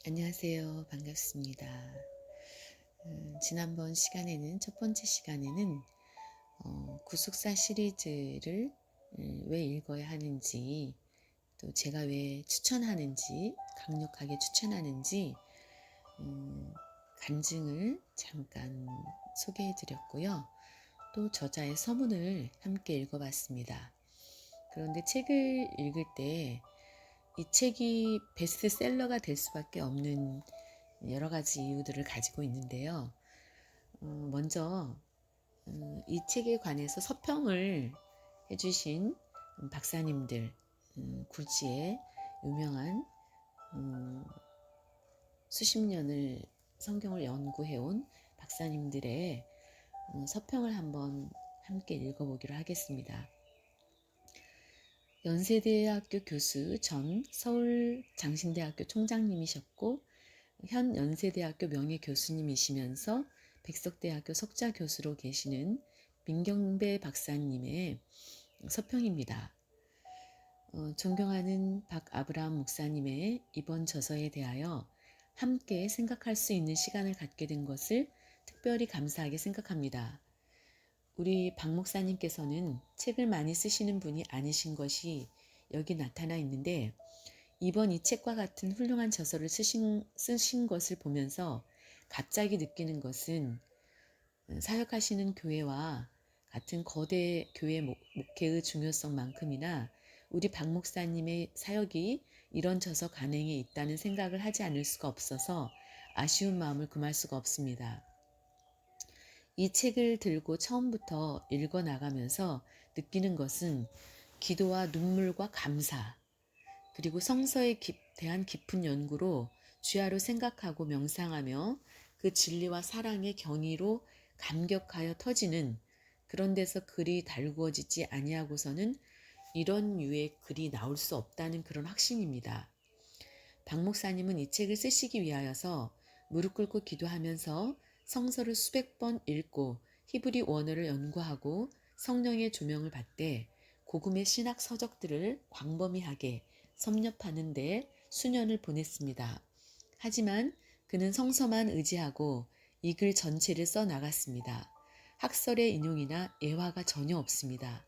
안녕하세요. 반갑습니다. 지난번 시간에는, 첫 번째 시간에는 구속사 시리즈를 왜 읽어야 하는지, 또 제가 왜 추천하는지, 강력하게 추천하는지 간증을 잠깐 소개해 드렸고요. 또 저자의 서문을 함께 읽어봤습니다. 그런데 책을 읽을 때 이 책이 베스트셀러가 될 수밖에 없는 여러 가지 이유들을 가지고 있는데요. 먼저 이 책에 관해서 서평을 해주신 박사님들, 굴지의 유명한 수십 년을 성경을 연구해온 박사님들의 서평을 한번 함께 읽어보기로 하겠습니다. 연세대학교 교수, 전 서울장신대학교 총장님이셨고 현 연세대학교 명예교수님이시면서 백석대학교 석좌교수로 계시는 민경배 박사님의 서평입니다. 존경하는 박아브라함 목사님의 이번 저서에 대하여 함께 생각할 수 있는 시간을 갖게 된 것을 특별히 감사하게 생각합니다. 우리 박 목사님께서는 책을 많이 쓰시는 분이 아니신 것이 여기 나타나 있는데, 이번 이 책과 같은 훌륭한 저서를 쓰신 것을 보면서 갑자기 느끼는 것은 사역하시는 교회와 같은 거대 교회 목회의 중요성만큼이나 우리 박 목사님의 사역이 이런 저서 간행에 있다는 생각을 하지 않을 수가 없어서 아쉬운 마음을 금할 수가 없습니다. 이 책을 들고 처음부터 읽어 나가면서 느끼는 것은 기도와 눈물과 감사, 그리고 성서에 대한 깊은 연구로 주야로 생각하고 명상하며 그 진리와 사랑의 경의로 감격하여 터지는, 그런 데서 글이 달구어지지 아니하고서는 이런 유의 글이 나올 수 없다는 그런 확신입니다. 박 목사님은 이 책을 쓰시기 위하여서 무릎 꿇고 기도하면서 성서를 수백 번 읽고 히브리 원어를 연구하고 성령의 조명을 받되 고금의 신학 서적들을 광범위하게 섭렵하는 데 수년을 보냈습니다. 하지만 그는 성서만 의지하고 이 글 전체를 써 나갔습니다. 학설의 인용이나 예화가 전혀 없습니다.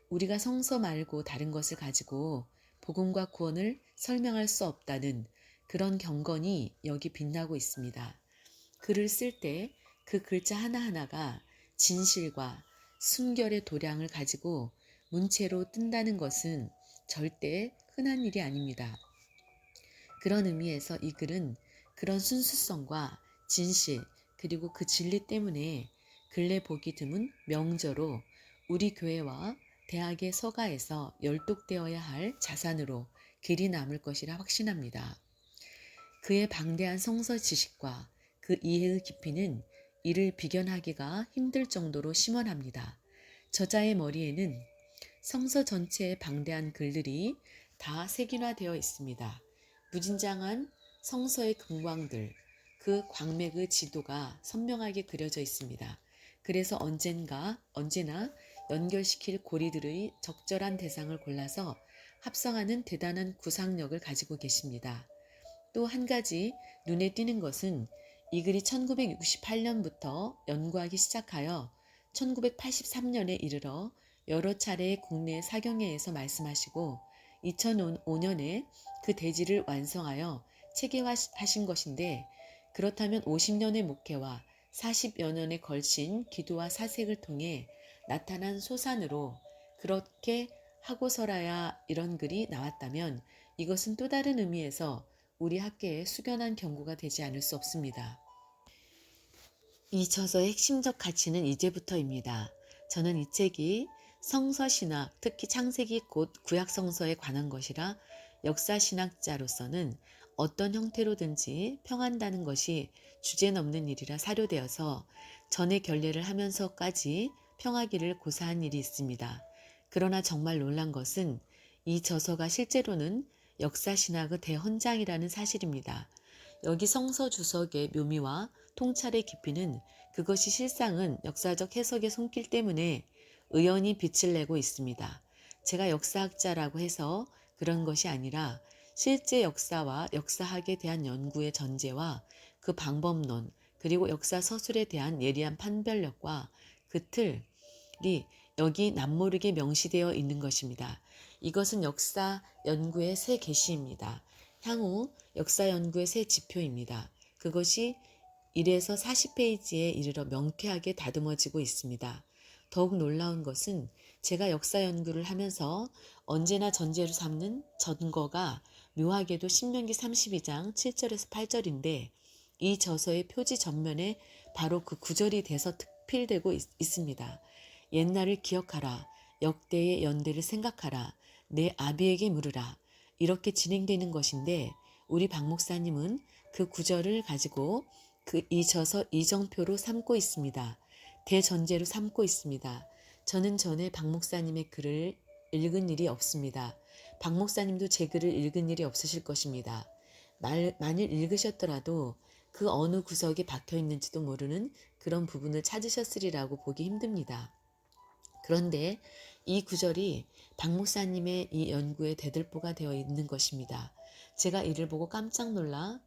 우리가 성서 말고 다른 것을 가지고 복음과 구원을 설명할 수 없다는 그런 경건이 여기 빛나고 있습니다. 글을 쓸 때 그 글자 하나하나가 진실과 순결의 도량을 가지고 문체로 뜬다는 것은 절대 흔한 일이 아닙니다. 그런 의미에서 이 글은 그런 순수성과 진실, 그리고 그 진리 때문에 근래 보기 드문 명저로 우리 교회와 대학의 서가에서 열독되어야 할 자산으로 길이 남을 것이라 확신합니다. 그의 방대한 성서 지식과 그 이해의 깊이는 이를 비견하기가 힘들 정도로 심원합니다. 저자의 머리에는 성서 전체의 방대한 글들이 다 색인화되어 있습니다. 무진장한 성서의 금광들, 그 광맥의 지도가 선명하게 그려져 있습니다. 그래서 언제나 연결시킬 고리들의 적절한 대상을 골라서 합성하는 대단한 구상력을 가지고 계십니다. 또 한 가지 눈에 띄는 것은 이 글이 1968년부터 연구하기 시작하여 1983년에 이르러 여러 차례 국내 사경회에서 말씀하시고 2005년에 그 대지를 완성하여 체계화하신 것인데, 그렇다면 50년의 목회와 40여 년에 걸친 기도와 사색을 통해 나타난 소산으로 그렇게 하고서라야 이런 글이 나왔다면 이것은 또 다른 의미에서 우리 학계의 숙연한 경고가 되지 않을 수 없습니다. 이 저서의 핵심적 가치는 이제부터입니다. 저는 이 책이 성서신학, 특히 창세기 곧 구약성서에 관한 것이라 역사신학자로서는 어떤 형태로든지 평한다는 것이 주제넘는 일이라 사료되어서 전의 결례를 하면서까지 평하기를 고사한 일이 있습니다. 그러나 정말 놀란 것은 이 저서가 실제로는 역사신학의 대헌장이라는 사실입니다. 여기 성서 주석의 묘미와 통찰의 깊이는 그것이 실상은 역사적 해석의 손길 때문에 의연히 빛을 내고 있습니다. 제가 역사학자라고 해서 그런 것이 아니라 실제 역사와 역사학에 대한 연구의 전제와 그 방법론, 그리고 역사 서술에 대한 예리한 판별력과 그 틀이 여기 남모르게 명시되어 있는 것입니다. 이것은 역사 연구의 새 계시입니다. 향후 역사 연구의 새 지표입니다. 그것이 1에서 40페이지에 이르러 명쾌하게 다듬어지고 있습니다. 더욱 놀라운 것은 제가 역사 연구를 하면서 언제나 전제로 삼는 전거가 묘하게도 신명기 32장 7절에서 8절인데 이 저서의 표지 전면에 바로 그 구절이 돼서 특필되고 있습니다. 옛날을 기억하라. 역대의 연대를 생각하라. 내 아비에게 물으라. 이렇게 진행되는 것인데 우리 박 목사님은 그 구절을 가지고 이 저서 이정표로 삼고 있습니다. 대전제로 삼고 있습니다. 저는 전에 박 목사님의 글을 읽은 일이 없습니다. 박 목사님도 제 글을 읽은 일이 없으실 것입니다. 만일 읽으셨더라도 그 어느 구석에 박혀 있는지도 모르는 그런 부분을 찾으셨으리라고 보기 힘듭니다. 그런데 이 구절이 박 목사님의 이 연구의 대들보가 되어 있는 것입니다. 제가 이를 보고 깜짝 놀라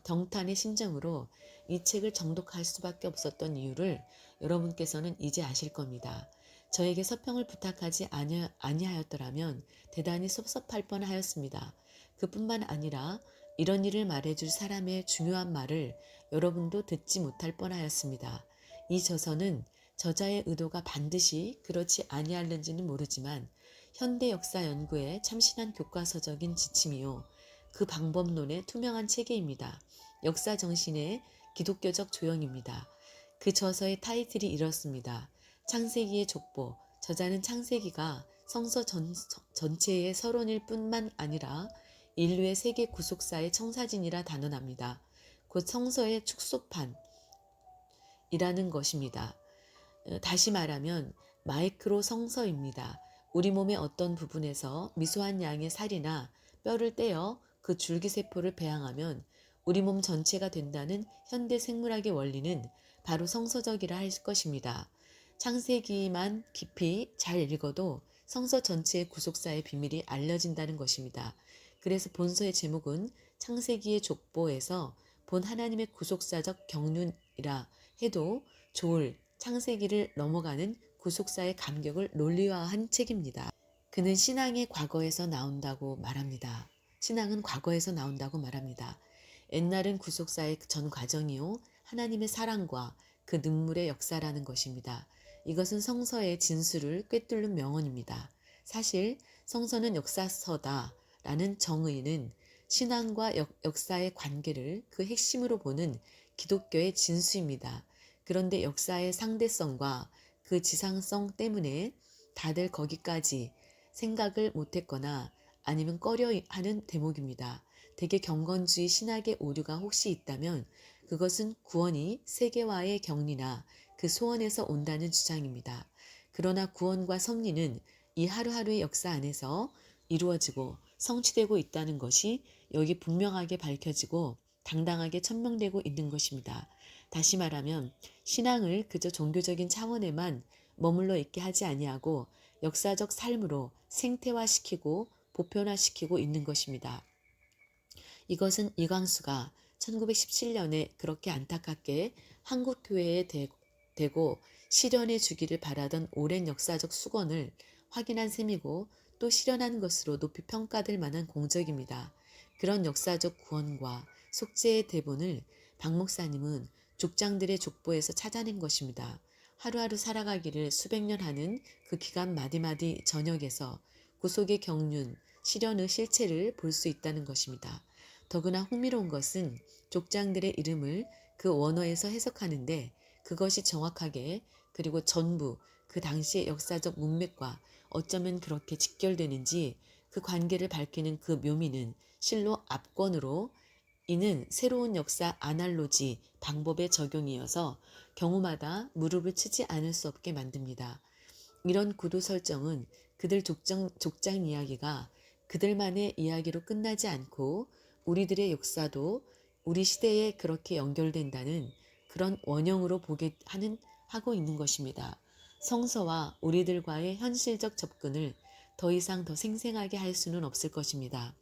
경탄의 심정으로 이 책을 정독할 수밖에 없었던 이유를 여러분께서는 이제 아실 겁니다. 저에게 서평을 부탁하지 아니하였더라면 대단히 섭섭할 뻔하였습니다. 그뿐만 아니라 이런 일을 말해줄 사람의 중요한 말을 여러분도 듣지 못할 뻔하였습니다. 이 저서는 저자의 의도가 반드시 그렇지 아니할는지는 모르지만 현대 역사 연구의 참신한 교과서적인 지침이요. 그 방법론의 투명한 체계입니다. 역사 정신의 기독교적 조형입니다. 그 저서의 타이틀이 이렇습니다. 창세기의 족보. 저자는 창세기가 성서 전체의 서론일 뿐만 아니라 인류의 세계 구속사의 청사진이라 단언합니다. 곧 성서의 축소판이라는 것입니다. 다시 말하면 마이크로 성서입니다. 우리 몸의 어떤 부분에서 미소한 양의 살이나 뼈를 떼어 그 줄기세포를 배양하면 우리 몸 전체가 된다는 현대 생물학의 원리는 바로 성서적이라 할 것입니다. 창세기만 깊이 잘 읽어도 성서 전체의 구속사의 비밀이 알려진다는 것입니다. 그래서 본서의 제목은 창세기의 족보에서 본 하나님의 구속사적 경륜이라 해도 좋을 창세기를 넘어가는 구속사의 감격을 논리화한 책입니다. 그는 신앙의 과거에서 나온다고 말합니다. 신앙은 과거에서 나온다고 말합니다. 옛날은 구속사의 전 과정이요. 하나님의 사랑과 그 눈물의 역사라는 것입니다. 이것은 성서의 진수를 꿰뚫는 명언입니다. 사실 성서는 역사서다라는 정의는 신앙과 역사의 관계를 그 핵심으로 보는 기독교의 진수입니다. 그런데 역사의 상대성과 그 지상성 때문에 다들 거기까지 생각을 못했거나 아니면 꺼려하는 대목입니다. 대개 경건주의 신학의 오류가 혹시 있다면 그것은 구원이 세계화의 격리나 그 소원에서 온다는 주장입니다. 그러나 구원과 섭리는 이 하루하루의 역사 안에서 이루어지고 성취되고 있다는 것이 여기 분명하게 밝혀지고 당당하게 천명되고 있는 것입니다. 다시 말하면 신앙을 그저 종교적인 차원에만 머물러 있게 하지 아니하고 역사적 삶으로 생태화시키고 보편화시키고 있는 것입니다. 이것은 이광수가 1917년에 그렇게 안타깝게 한국교회에 대고 실현해 주기를 바라던 오랜 역사적 수건을 확인한 셈이고 또 실현한 것으로 높이 평가될 만한 공적입니다. 그런 역사적 구원과 속죄의 대본을 박 목사님은 족장들의 족보에서 찾아낸 것입니다. 하루하루 살아가기를 수백 년 하는 그 기간 마디마디 저녁에서 구속의 경륜, 실현의 실체를 볼 수 있다는 것입니다. 더구나 흥미로운 것은 족장들의 이름을 그 원어에서 해석하는데 그것이 정확하게 그리고 전부 그 당시의 역사적 문맥과 어쩌면 그렇게 직결되는지 그 관계를 밝히는 그 묘미는 실로 압권으로 이는 새로운 역사 아날로지 방법의 적용이어서 경우마다 무릎을 치지 않을 수 없게 만듭니다. 이런 구도 설정은 그들 족장 이야기가 그들만의 이야기로 끝나지 않고 우리들의 역사도 우리 시대에 그렇게 연결된다는 그런 원형으로 하고 있는 것입니다. 성서와 우리들과의 현실적 접근을 더 이상 더 생생하게 할 수는 없을 것입니다.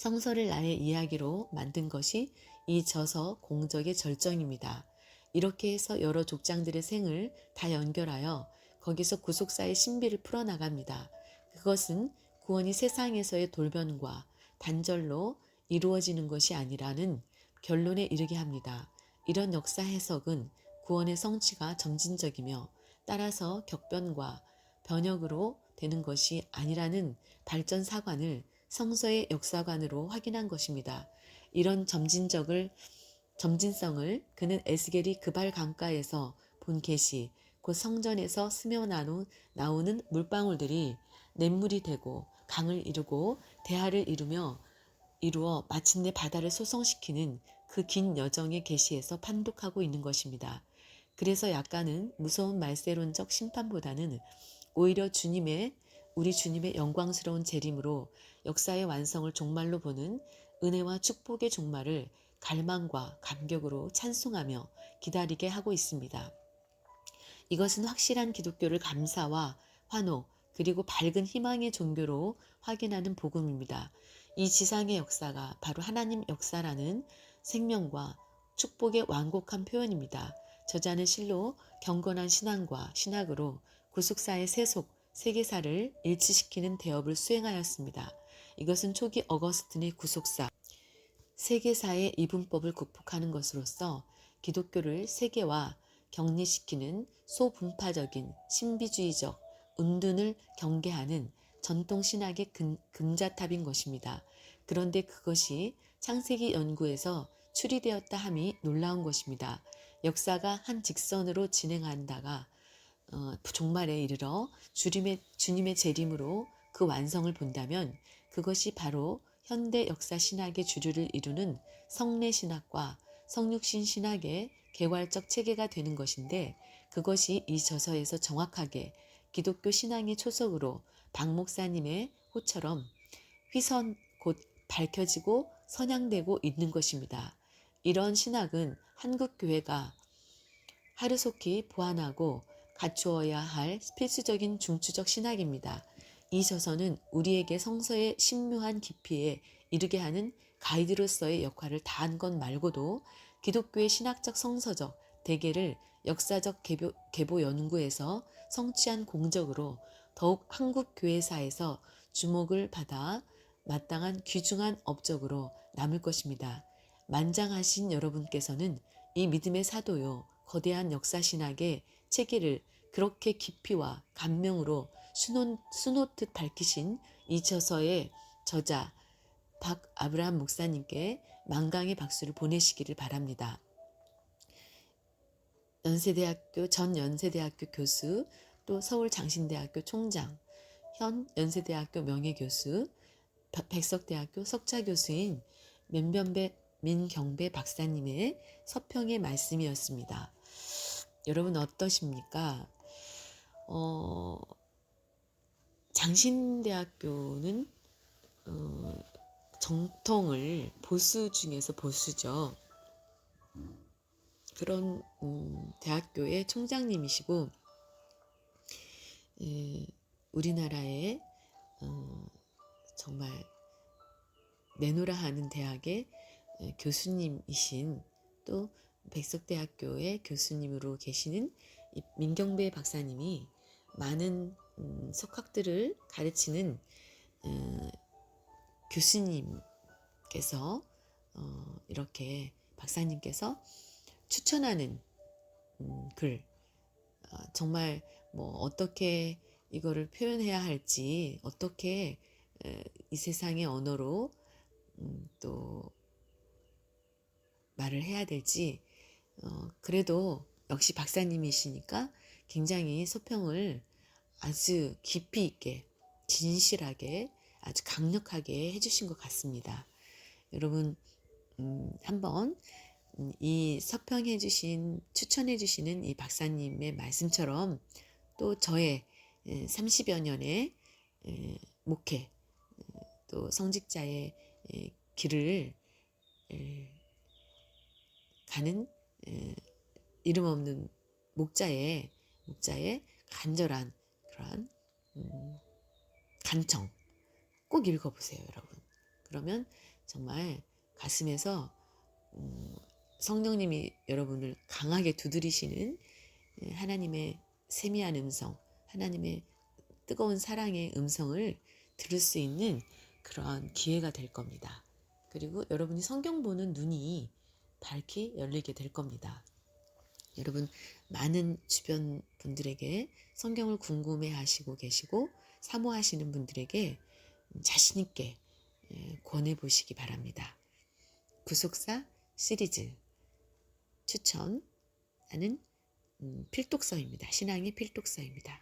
성서를 나의 이야기로 만든 것이 이 저서 공적의 절정입니다. 이렇게 해서 여러 족장들의 생을 다 연결하여 거기서 구속사의 신비를 풀어나갑니다. 그것은 구원이 세상에서의 돌변과 단절로 이루어지는 것이 아니라는 결론에 이르게 합니다. 이런 역사 해석은 구원의 성취가 점진적이며 따라서 격변과 변혁으로 되는 것이 아니라는 발전 사관을 성서의 역사관으로 확인한 것입니다. 이런 점진성을 그는 에스겔이 그발 강가에서 본 계시, 곧 성전에서 스며 나오는 물방울들이 냇물이 되고 강을 이루고 대하를 이루어 마침내 바다를 소성시키는 그 긴 여정의 계시에서 판독하고 있는 것입니다. 그래서 약간은 무서운 말세론적 심판보다는 오히려 우리 주님의 영광스러운 재림으로 역사의 완성을 종말로 보는 은혜와 축복의 종말을 갈망과 감격으로 찬송하며 기다리게 하고 있습니다. 이것은 확실한 기독교를 감사와 환호 그리고 밝은 희망의 종교로 확인하는 복음입니다. 이 지상의 역사가 바로 하나님 역사라는 생명과 축복의 완곡한 표현입니다. 저자는 실로 경건한 신앙과 신학으로 구속사의 세계사를 일치시키는 대업을 수행하였습니다. 이것은 초기 어거스틴의 구속사, 세계사의 이분법을 극복하는 것으로서 기독교를 세계와 격리시키는 소분파적인 신비주의적 운둔을 경계하는 전통신학의 금자탑인 것입니다. 그런데 그것이 창세기 연구에서 추리되었다 함이 놀라운 것입니다. 역사가 한 직선으로 진행한다가 종말에 이르러 주님의 재림으로 그 완성을 본다면 그것이 바로 현대 역사 신학의 주류를 이루는 성례 신학과 성육신 신학의 개괄적 체계가 되는 것인데 그것이 이 저서에서 정확하게 기독교 신앙의 초석으로 박 목사님의 호처럼 휘선 곧 밝혀지고 선양되고 있는 것입니다. 이런 신학은 한국 교회가 하루속히 보완하고 갖추어야 할 필수적인 중추적 신학입니다. 이 저서는 우리에게 성서의 신묘한 깊이에 이르게 하는 가이드로서의 역할을 다한 것 말고도 기독교의 신학적 성서적 대계를 역사적 계보 연구에서 성취한 공적으로 더욱 한국 교회사에서 주목을 받아 마땅한 귀중한 업적으로 남을 것입니다. 만장하신 여러분께서는 이 믿음의 사도요 거대한 역사신학의 체계를 그렇게 깊이와 감명으로 수놓듯 밝히신 이 저서의 저자 박 아브라함 목사님께 만강의 박수를 보내시기를 바랍니다. 전 연세대학교 교수, 또 서울장신대학교 총장, 현 연세대학교 명예교수, 백석대학교 석좌교수인 민경배 박사님의 서평의 말씀이었습니다. 여러분 어떠십니까? 장신대학교는 정통을 보수 중에서 보수죠. 그런 대학교의 총장님이시고 우리나라의 정말 내노라 하는 대학의 교수님이신 또 백석대학교의 교수님으로 계시는 민경배 박사님이 많은 석학들을 가르치는 교수님께서 이렇게 박사님께서 추천하는 글 정말 뭐 어떻게 이거를 표현해야 할지 어떻게 이 세상의 언어로 또 말을 해야 될지 그래도 역시 박사님이시니까 굉장히 서평을 아주 깊이 있게 진실하게 아주 강력하게 해주신 것 같습니다. 여러분 한번 이 추천해 주시는 이 박사님의 말씀처럼 또 저의 30여 년의 목회 또 성직자의 길을 가는 이름 없는 목자의 간절한 그러한 간청 꼭 읽어보세요, 여러분. 그러면 정말 가슴에서 성령님이 여러분을 강하게 두드리시는 하나님의 세미한 음성, 하나님의 뜨거운 사랑의 음성을 들을 수 있는 그러한 기회가 될 겁니다. 그리고 여러분이 성경 보는 눈이 밝게 열리게 될 겁니다. 여러분, 많은 주변 분들에게 성경을 궁금해 하시고 계시고 사모하시는 분들에게 자신 있게 권해 보시기 바랍니다. 구속사 시리즈 추천하는 필독서입니다. 신앙의 필독서입니다.